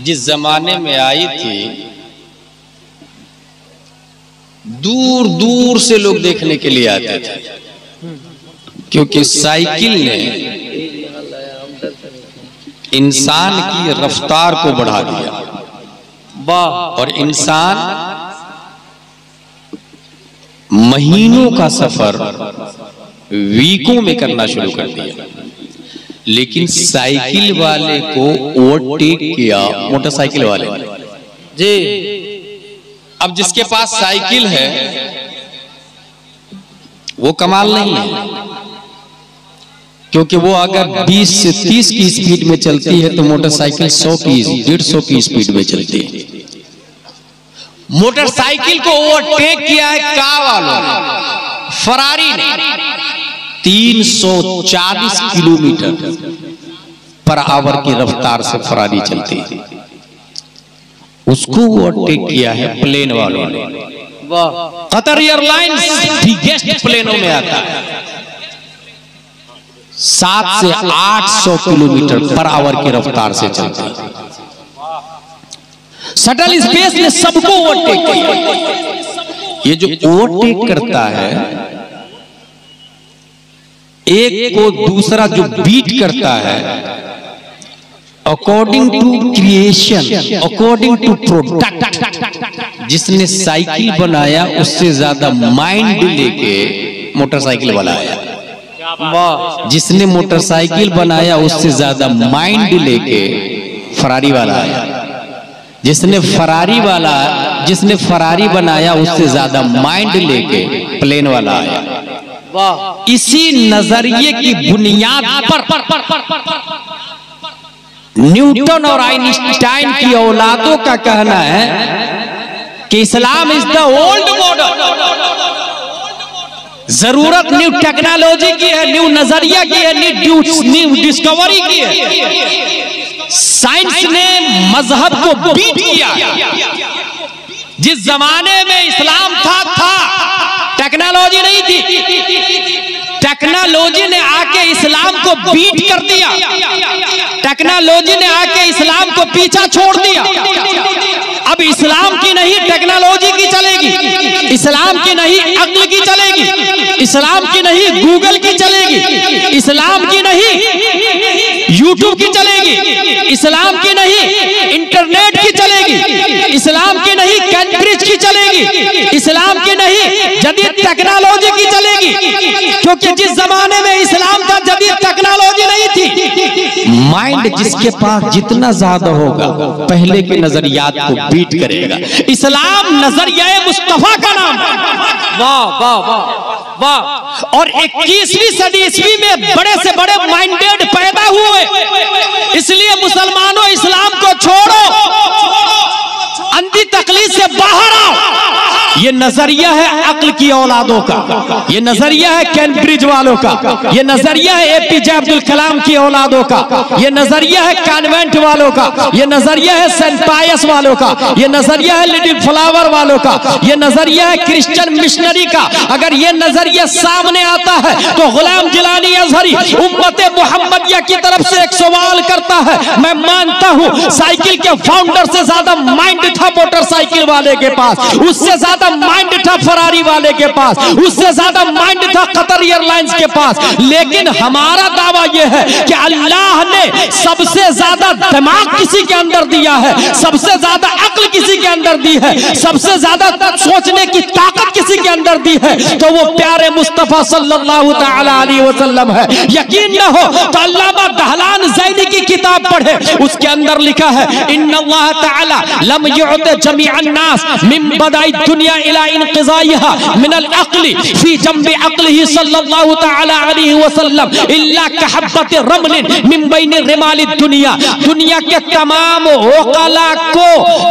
जिस जमाने में आई थी, दूर दूर से लोग देखने के लिए आते थे, क्योंकि साइकिल ने इंसान की रफ्तार को बढ़ा दिया और इंसान महीनों का सफर वीकों में करना शुरू कर दिया। लेकिन साइकिल वाले को ओवरटेक किया मोटरसाइकिल वाले जी। अब जिसके पास साइकिल है वो कमाल नहीं है, क्योंकि वो अगर 20 से 30 की स्पीड में चलती है तो मोटरसाइकिल 100 की 150 की स्पीड में चलती है। मोटरसाइकिल को ओवरटेक किया है कार वालों ने, फरारी ने 340 किलोमीटर पर आवर की रफ्तार से फरारी चलती है, उसको ओवरटेक किया है प्लेन वालों ने। कतर एयरलाइंस बिगेस्ट प्लेनों में आता है, 7 से 800 किलोमीटर पर आवर की रफ्तार से चलती है। शटल स्पेस ने सबको ओवरटेक किया। ये जो ओवरटेक करता है, एक को दूसरा जो बीट करता है, according to creation, according to product, जिसने साइकिल बनाया उससे ज्यादा माइंड लेके मोटरसाइकिल वाला आया। जिसने मोटरसाइकिल बनाया उससे ज्यादा माइंड लेके फरारी वाला आया। जिसने फरारी बनाया उससे ज्यादा माइंड लेके प्लेन वाला आया। इसी नजरिए की बुनियाद पर न्यूटन और आइंस्टाइन की औलादों का कहना है कि Islam is the old model. जरूरत न्यू टेक्नोलॉजी की है, न्यू नजरिया की है, न्यू डिस्कवरी की है। साइंस ने मजहब को बीट किया। जिस जमाने में इस्लाम था टेक्नोलॉजी नहीं थी। टेक्नोलॉजी ने आके इस्लाम को बीट कर दिया। टेक्नोलॉजी ने आके इस्लाम को पीछा छोड़ दिया। अब इस्लाम की नहीं टेक्नोलॉजी की चलेगी, इस्लाम की नहीं अक्ल की चलेगी, इस्लाम की नहीं गूगल की चलेगी, इस्लाम की नहीं यूट्यूब की चलेगी, इस्लाम की नहीं इंटरनेट की चलेगी, इस्लाम की नहीं कैम्ब्रिज की चलेगी, इस्लाम की नहीं जदीद टेक्नोलॉजी की चलेगी। क्योंकि जिस जमाने में इस्लाम था जदीद टेक्नोलॉजी नहीं थी। माइंड जिसके पास जितना ज्यादा होगा पहले के नजरियात को बीट करेगा। इस्लाम नजरिया मुस्तफा का नाम। वाह वाह वाह वाह। और 21वीं सदी ईस्वी में बड़े से बड़े माइंडेड पैदा हुए। इसलिए मुसलमानों इस्लाम को छोड़ो, अंधी तकलीफ से बाहर आओ। ये नजरिया है अक्ल की औलादों का, ये नजरिया है कैम्ब्रिज वालों का, ये नजरिया है एपीजे अब्दुल कलाम की औलादों का, ये नजरिया है कॉन्वेंट वालों का, ये नजरिया है सेंट पायस वालों का, ये नजरिया है लिटिल फ्लावर वालों का, ये नजरिया है क्रिश्चियन मिशनरी का। अगर ये नजरिया सामने आता है तो गुलाम जिलानी अजहरी उम्मत मुहम्मदिया की तरफ से एक सवाल करता है। मैं मानता हूं साइकिल के फाउंडर से ज्यादा माइंड था मोटरसाइकिल वाले के पास, उससे ज्यादा माइंड था फरारी वाले के पास, उससे ज्यादा माइंड था कतर एयरलाइंस के पास। लेकिन हमारा दावा यह है कि अल्लाह ने सबसे ज्यादा दिमाग किसी के अंदर दिया है, सबसे ज्यादा अक्ल किसी के अंदर दी है, सबसे ज्यादा सोचने की ताकत किसी के अंदर दी है, तो वो प्यारे मुस्तफा सल्लल्लाहु तआला अलैहि वसल्लम है। यकीन न हो तो अल्लामा दहलान ज़ैनी की किताब पढ़े, उसके अंदर लिखा है इन्नल्लाह तआला लम युअत जमीअन नास मिन बदाई दुनिया इला इनक़िज़ाइहा मिनल अक़्लि फी जंबि अक़्लिही सल्लल्लाहु तआला अलैहि वसल्लम इल्ला कहब्बत रमलिन मिन बैन रिमालि दुनिया। दुनिया के तमाम ओक़ला को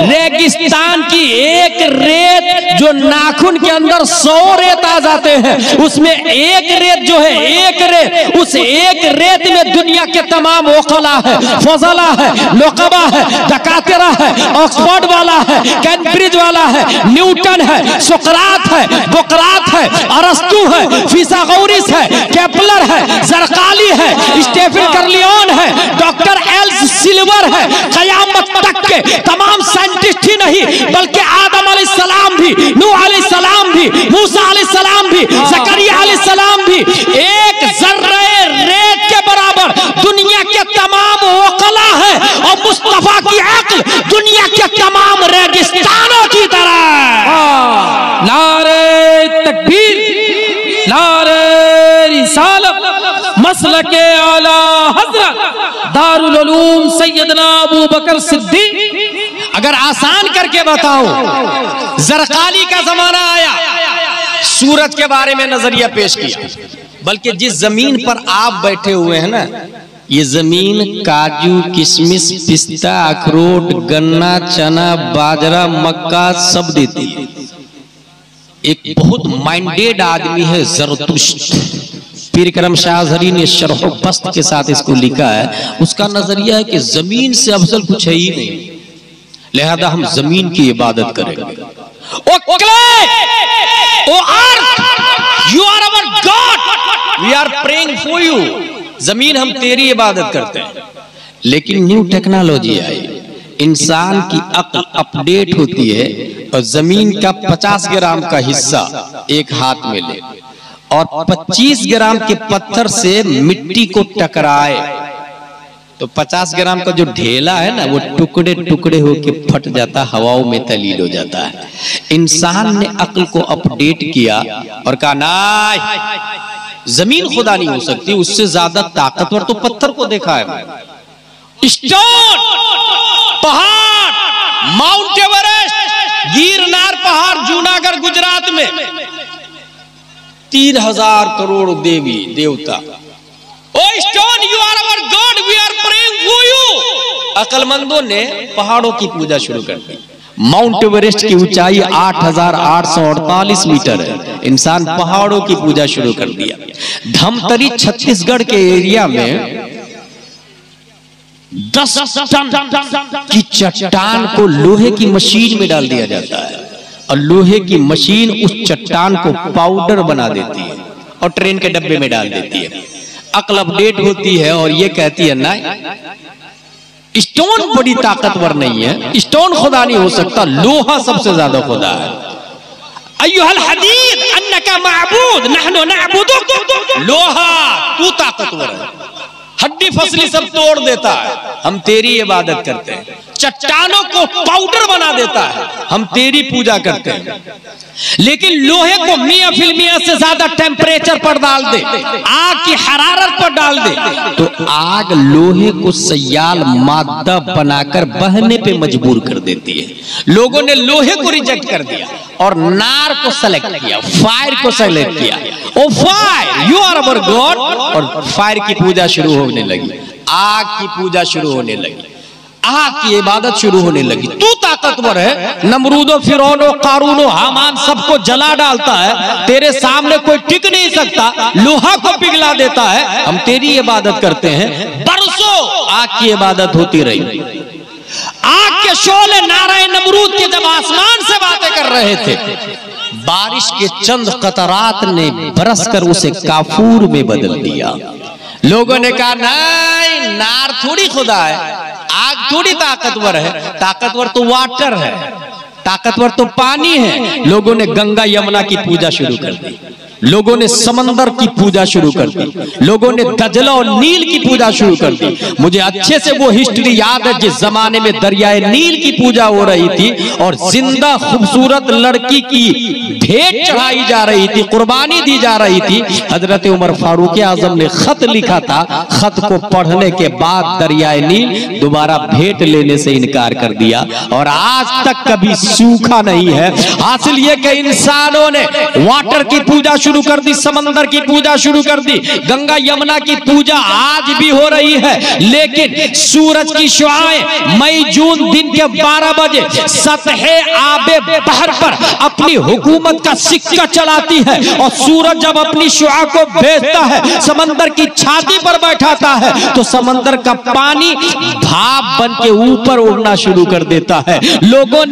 रेगिस्तान की एक रेत जो नाखून के अंदर 100 रेत आ जाते हैं, उसमें एक रेत जो है, एक रेत, उस एक रेत में दुनिया के तमाम ओक़ला है, फज़ला है, नुक़बा है, दकातिरा है, ऑक्सफोर्ड वाला है, कैम्ब्रिज वाला है, न्यूटन है, सुकरात है, बुकरात है, अरस्तु है, फिसागोरिस है, केपलर है, जरकाली है, स्टेफन कर्लियोन है, डॉक्टर सिल्वर है। कयामत तक के तमाम साइंटिस्ट ही नहीं बल्कि आदम अलैहिस्सलाम भी, नूह अलैहिस्सलाम भी, मूसा अलैहिस्सलाम भी, ज़करिया अलैहिस्सलाम भी एक ज़र्रे रेत के बराबर दुनिया के तमाम वकला है और मुस्तफा की अक्ल दुनिया के तमाम रेगिस्तानों की तरह। नारे तकबीर, नारे रिसालत, मसलके आला हज़रत दारुल उलूम सैयदना अबू बकर सिद्दीक़। अगर आसान करके बताऊं, ज़रक़ाली का जमाना आया, सूरज के बारे में नजरिया पेश किया, बल्कि जिस जमीन पर आप बैठे हुए हैं ना, ये जमीन काजू, किशमिश, पिस्ता, अखरोट, गन्ना, चना, बाजरा, मक्का सब देती है। एक बहुत माइंडेड आदमी है ज़रतुश्त, पीर करम शाह अज़हरी ने शरह बस्त के साथ इसको लिखा है। उसका नजरिया है कि जमीन से अफजल कुछ है ही नहीं, लिहाजा हम जमीन की इबादत करेंगे। Oh clay, oh earth, you are our god, we are praying for you. जमीन हम तेरी इबादत करते हैं। लेकिन न्यू टेक्नोलॉजी आई, इंसान की अक्ल अपडेट होती है और जमीन का 50 ग्राम का हिस्सा एक हाथ में ले और 25 ग्राम के पत्थर से मिट्टी को टकराए तो 50 ग्राम का जो ढेला है ना, वो टुकड़े टुकड़े होके फट जाता, हवाओं में तलील हो जाता है। इंसान ने अक्ल को अपडेट किया और कहा नहीं, जमीन खुदा नहीं हो सकती, उससे ज्यादा ताकतवर तो पत्थर को देखा है। स्टोन पहाड़, माउंट एवरेस्ट, गिरनार पहाड़ जूनागढ़ गुजरात में 3000 करोड़ देवी देवता। Oh stone, you are our god, we are praying for you. अक्लमंदों ने पहाड़ों की पूजा शुरू कर दी। माउंट एवरेस्ट की ऊंचाई 8848 मीटर है। इंसान पहाड़ों की पूजा शुरू कर दिया। धमतरी छत्तीसगढ़ के एरिया में 10 टन की चट्टान को लोहे की मशीन में डाल दिया जाता है और लोहे की मशीन उस चट्टान को पाउडर बना देती है और ट्रेन के डब्बे में डाल देती है। अक्ल अपडेट होती है और ये कहती है ना, स्टोन बड़ी ताकतवर नहीं है, स्टोन खुदा नहीं हो सकता, लोहा सबसे ज्यादा खुदा है। अय्युहल हदीद अन्नका माबूद नहनु नअबुदुक, लोहा तू ताकतवर है, हड्डी फसली सब तोड़ देता है, हम तेरी इबादत करते हैं। चट्टानों को पाउडर बना देता है, हम तेरी पूजा करते हैं। लेकिन लोहे को मियां फिल्मिया से ज्यादा टेम्परेचर पर डाल दे, आग की हरारत पर डाल दे, तो आग लोहे को सयाल मादा बनाकर बहने पे मजबूर कर देती है। लोगों ने लोहे को रिजेक्ट कर दिया और नार को सेलेक्ट किया, फायर को सेलेक्ट किया। O fire, you are our god, और फायर की पूजा शुरू होने लगी, आग की पूजा शुरू होने लगी, आग की इबादत शुरू होने लगी। तू ताकतवर है, नमरूदो, फिरौनो, कारूनो, हामान सबको जला डालता है, तेरे सामने कोई टिक नहीं सकता, लोहा को पिघला देता है, हम तेरी इबादत करते हैं। बरसों आग की इबादत होती रही। आग के शोले नारायण नमरूद के जब आसमान से बातें कर रहे थे, बारिश के चंद कतरात ने बरसकर उसे काफूर में बदल दिया। लोगों ने कहा नहीं, नार थोड़ी खुदा है, आग थोड़ी ताकतवर है, ताकतवर तो वाटर है, ताकतवर तो पानी है। लोगों ने गंगा यमुना की पूजा शुरू कर दी, लोगों ने समंदर की पूजा शुरू कर दी, लोगों ने दजला और नील की पूजा शुरू कर दी। मुझे अच्छे से वो हिस्ट्री याद है जिस जमाने में दरियाए नील की पूजा हो रही थी और जिंदा खूबसूरत लड़की की भेंट चढ़ाई जा रही थी, कुर्बानी दी जा रही थी। हजरत उमर फारूक आजम ने खत लिखा था, खत को पढ़ने के बाद दरियाए नील दोबारा भेंट लेने से इनकार कर दिया और आज तक कभी सूखा नहीं है। हासिल ये कि इंसानों ने वाटर की पूजा शुरू कर दी, समंदर की पूजा शुरू कर दी, गंगा यमुना की पूजा आज भी हो रही है। लेकिन सूरज की शुआएं मई जून दिन के 12 बजे सतहे आबे बहर पर अपनी हुकूमत का सिक्का चलाती है और सूरज जब अपनी शुआ को भेजता है, समंदर की छाती पर बैठाता है, तो समंदर का पानी भाप बन के ऊपर उड़ना शुरू कर देता है। लोगों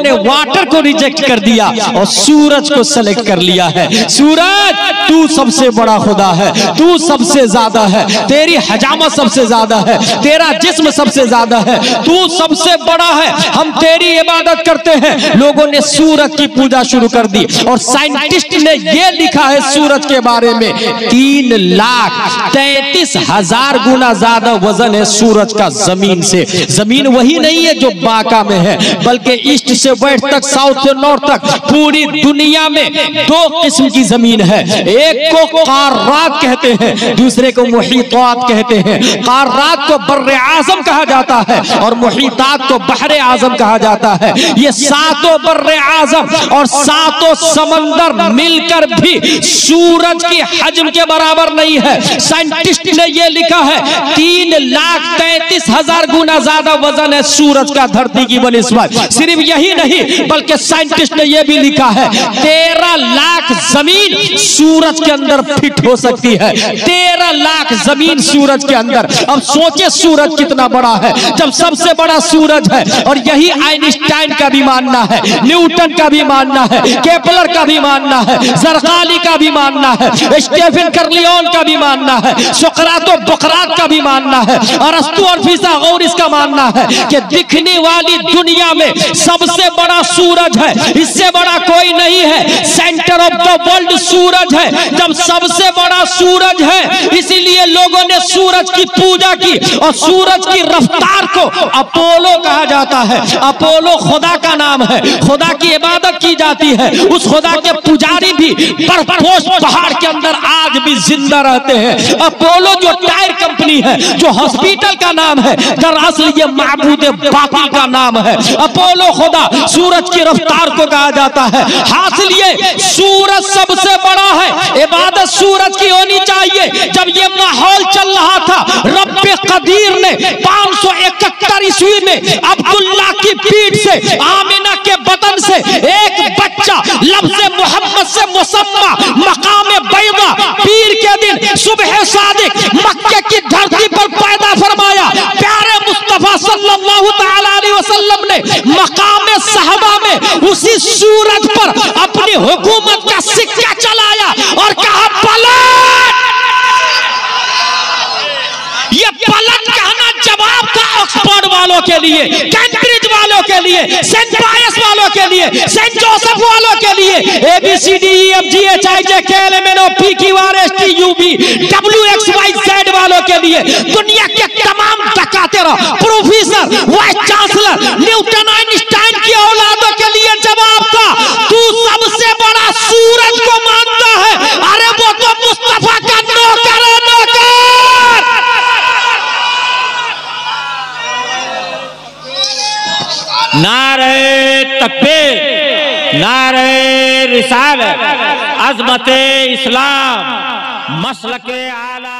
ने वाटर को रिजेक्ट कर दिया और सूरज को सेलेक्ट कर लिया है। है। सूरज तू सबसे बड़ा खुदा है, तू सबसे ज्यादा है, तेरी हजामत सबसे ज्यादा है, तेरा जिस्म सबसे ज्यादा है, तू सबसे बड़ा है, हम तेरी इबादत करते हैं। लोगों ने सूरज की पूजा शुरू कर दी और साइंटिस्ट ने यह लिखा है सूरज के बारे में 3,33,000 गुना ज्यादा वजन है सूरज का जमीन से। जमीन वही नहीं है जो बांका में है, बल्कि ईस्ट से वेस्ट तक, साउथ से नॉर्थ तक पूरी दुनिया में 2 किस्म की जमीन है। एक को क़ारात कहते हैं, दूसरे को मुहीतात कहते हैं। क़ारात को बर्रे आज़म कहा जाता है और मुहीतात को बहरे आज़म कहा जाता है। ये 7 बर्रे आज़म और 7 समंदर मिलकर भी सूरज की हजम के बराबर नहीं है। साइंटिस्ट ने यह लिखा है 3,33,000 गुना ज्यादा वजन है सूरज का धरती की बनिस्बत। सिर्फ यही नहीं, बल्कि साइंटिस्ट ने यह भी लिखा है 13 लाख जमीन सूरज के अंदर फिट हो सकती है। 13 लाख जमीन सूरज के अंदर। अब सोचे सूरज कितना बड़ा है, जब सबसे बड़ा सूरज है। और यही आइंस्टाइन का भी मानना है, न्यूटन का भी मानना है, केपलर का भी मानना है, जरकाली का भी मानना है, स्टीफन कर्लियोन का भी मानना है, सुकरात और बुकरात का भी मानना है, अरस्तु और फिसागोरस का मानना है कि दिखने वाली दुनिया में सबसे बड़ा सूरज है, इससे बड़ा कोई नहीं है। सेंटर ऑफ द वर्ल्ड सूरज है। जब सबसे बड़ा सूरज है, इसीलिए लोगों ने सूरज की पूजा की और सूरज की रफ्तार को अपोलो कहा जाता है। अपोलो खुदा का नाम है, खुदा की इबादत की जाती है। उस खुदा के पुजारी भी बर्फपोश पहाड़ के अंदर आज भी जिंदा रहते हैं। अपोलो जो टायर कंपनी है, जो हॉस्पिटल का नाम है, दरअसल ये माबूद बातिल का नाम है। अपोलो खुदा सूरज की रफ्तार को कहा जाता है। हासिल ये सूरज सबसे बड़ा है, इबादत सूरज की होनी चाहिए। जब ये माहौल चल रहा था, रब्बे कदीर ने 571 ईस्वी में अब्दुल्ला की पीठ से, आमिना के बदन से एक बच्चा लफ्ज़ मोहम्मद से मुसम्मा मकाम बैदा पीर के दिन सुबह सादिक मक्के की धरती पर पैदा फरमाया। प्यारे मुस्तफा सल्लल्लाहु तआला अलैहि वसल्लम ने मकाम सहबा में उसी सूरज पर अपनी हुकूमत का सिक्का चलाया और कहा पलट। ये पलट कहना जवाब था ऑक्सफोर्ड वालों के लिए, कैम्ब्रिज वालों के लिए, सेंट पायस वालों के लिए, सेंट जोसेफ वालों के लिए, ABCDEFGHIJKLMNOPQRSTUV WXYZ वालों के लिए, दुनिया के तमाम दकातिर, professor, vice chancellor, Newton Einstein की औलादों के लिए जवाब था तू सबसे बड़ा सूरज को मानता है। अरे वो तो मुस्तफा का नौकर है, नौकर। नारे तकबीर, नारे रिसालत, अज़मते इस्लाम, मसलके आला।